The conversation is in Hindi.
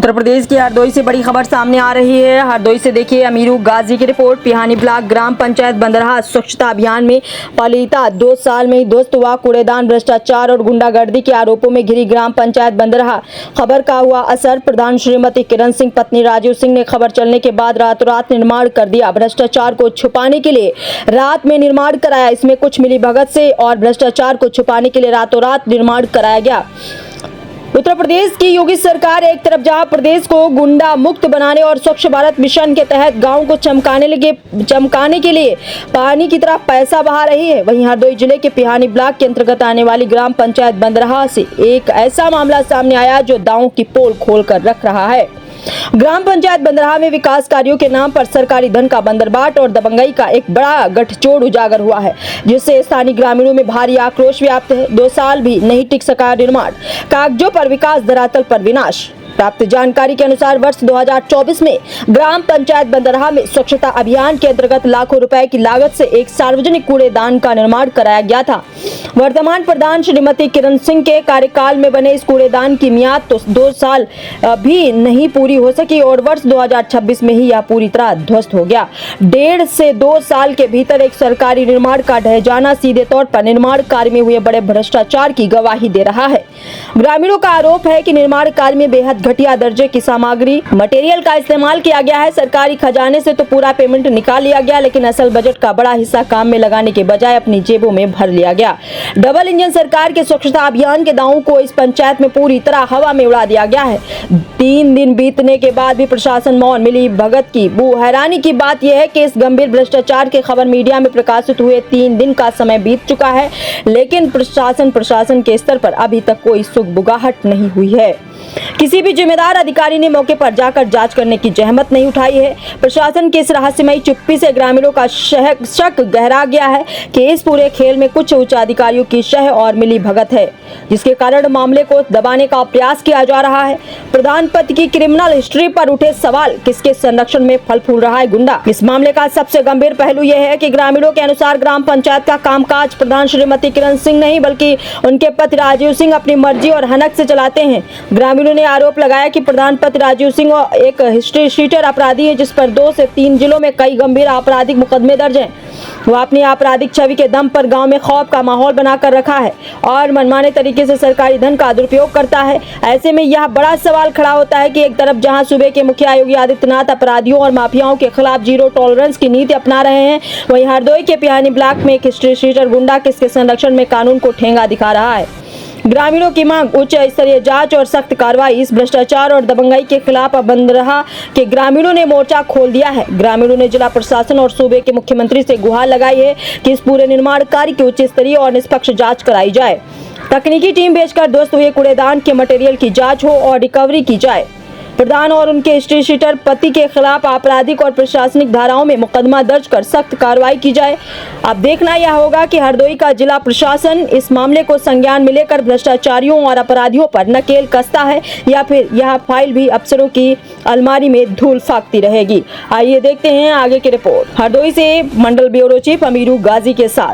उत्तर प्रदेश की हरदोई से बड़ी खबर सामने आ रही है। हरदोई से देखिए अमीरू गाजी की रिपोर्ट। पिहानी ब्लॉक ग्राम पंचायत बंदरहा स्वच्छता अभियान में पलीता 2 साल में ही ध्वस्त हुआ कूड़ेदान। भ्रष्टाचार और गुंडागर्दी के आरोपों में घिरी ग्राम पंचायत बंदरहा। खबर का हुआ असर। प्रधान श्रीमती किरण सिंह पत्नी राजीव सिंह ने खबर चलने के बाद रातों रात निर्माण कर दिया। भ्रष्टाचार को छुपाने के लिए रात में निर्माण कराया। इसमें कुछ मिलीभगत से और भ्रष्टाचार को छुपाने के लिए रातों रात निर्माण कराया गया। उत्तर प्रदेश की योगी सरकार एक तरफ जहां प्रदेश को गुंडा मुक्त बनाने और स्वच्छ भारत मिशन के तहत गांव को चमकाने के लिए पानी की तरह पैसा बहा रही है, वहीं हरदोई जिले के पिहानी ब्लॉक के अंतर्गत आने वाली ग्राम पंचायत बंदरहा से एक ऐसा मामला सामने आया जो दांव की पोल खोल कर रख रहा है। ग्राम पंचायत बंदरहा में विकास कार्यों के नाम पर सरकारी धन का बंदरबाट और दबंगई का एक बड़ा गठजोड़ उजागर हुआ है, जिससे स्थानीय ग्रामीणों में भारी आक्रोश व्याप्त है। 2 साल भी नहीं टिक सका निर्माण, कागजों पर विकास, धरातल पर विनाश। प्राप्त जानकारी के अनुसार वर्ष 2024 में ग्राम पंचायत बंदरहा में स्वच्छता अभियान के अंतर्गत लाखों रुपए की लागत से एक सार्वजनिक कूड़ेदान का निर्माण कराया गया था। वर्तमान प्रधान श्रीमती किरण सिंह के कार्यकाल में बने इस कूड़ेदान की मियाद तो 2 साल भी नहीं पूरी हो सकी और वर्ष 2026 में ही यह पूरी तरह ध्वस्त हो गया। 1.5 से 2 साल के भीतर एक सरकारी निर्माण का ढह जाना सीधे तौर पर निर्माण कार्य में हुए बड़े भ्रष्टाचार की गवाही दे रहा है। ग्रामीणों का आरोप है कि निर्माण कार्य में बेहद घटिया दर्जे की सामग्री मटेरियल का इस्तेमाल किया गया है। सरकारी खजाने से तो पूरा पेमेंट निकाल लिया गया, लेकिन असल बजट का बड़ा हिस्सा काम में लगाने के बजाय अपनी जेबों में भर लिया गया। डबल इंजन सरकार के स्वच्छता अभियान के दावों को इस पंचायत में पूरी तरह हवा में उड़ा दिया गया है। 3 दिन बीतने के बाद भी प्रशासन मौन। मिली भगत की बू। हैरानी की बात यह है कि इस गंभीर भ्रष्टाचार की खबर मीडिया में प्रकाशित हुए 3 दिन का समय बीत चुका है, लेकिन प्रशासन के स्तर पर अभी तक कोई सुगबुगाहट नहीं हुई है। किसी भी जिम्मेदार अधिकारी ने मौके पर जाकर जांच करने की जहमत नहीं उठाई है। प्रशासन की इस रहस्यमयी चुप्पी से ग्रामीणों का शक गहरा गया है कि इस पूरे खेल में कुछ उच्च अधिकारियों की शह और मिली भगत है, जिसके कारण मामले को दबाने का प्रयास किया जा रहा है। प्रधान पद की क्रिमिनल हिस्ट्री पर उठे सवाल, किसके संरक्षण में फल फूल रहा है गुंडा। इस मामले का सबसे गंभीर पहलू यह है कि ग्रामीणों के अनुसार ग्राम पंचायत का कामकाज प्रधान श्रीमती किरण सिंह नहीं बल्कि उनके पति राजीव सिंह अपनी मर्जी और हनक से चलाते हैं। ग्रामीणों ने आरोप लगाया कि प्रधान पति राजीव सिंह एक हिस्ट्री शीटर अपराधी है, जिस पर 2 से 3 जिलों में कई गंभीर आपराधिक मुकदमे दर्ज हैं। वो अपनी आपराधिक छवि के दम पर गांव में खौफ का माहौल बनाकर रखा है और मनमाने तरीके से सरकारी धन का दुरुपयोग करता है। ऐसे में यह बड़ा सवाल खड़ा होता है कि एक तरफ जहां सूबे के मुखिया योगी आदित्यनाथ अपराधियों और माफियाओं के खिलाफ जीरो टॉलरेंस की नीति अपना रहे हैं, वहीं हरदोई के पिहानी ब्लॉक में एक हिस्ट्री शीटर गुंडा किसके संरक्षण में कानून को ठेंगा दिखा रहा है। ग्रामीणों की मांग, उच्च स्तरीय जांच और सख्त कार्रवाई। इस भ्रष्टाचार और दबंगई के खिलाफ बंदरहा के ग्रामीणों ने मोर्चा खोल दिया है। ग्रामीणों ने जिला प्रशासन और सूबे के मुख्यमंत्री से गुहार लगाई है कि इस पूरे निर्माण कार्य की उच्च स्तरीय और निष्पक्ष जांच कराई जाए। तकनीकी टीम भेजकर ध्वस्त हुए कूड़ेदान के मटेरियल की जाँच हो और रिकवरी की जाए। प्रधान और उनके हिस्ट्री शीटर पति के खिलाफ आपराधिक और प्रशासनिक धाराओं में मुकदमा दर्ज कर सख्त कार्रवाई की जाए। अब देखना यह होगा कि हरदोई का जिला प्रशासन इस मामले को संज्ञान में लेकर भ्रष्टाचारियों और अपराधियों पर नकेल कसता है या फिर यह फाइल भी अफसरों की अलमारी में धूल फाकती रहेगी। आइए देखते हैं आगे की रिपोर्ट। हरदोई से मंडल ब्यूरो चीफ अमीरू गाजी के साथ।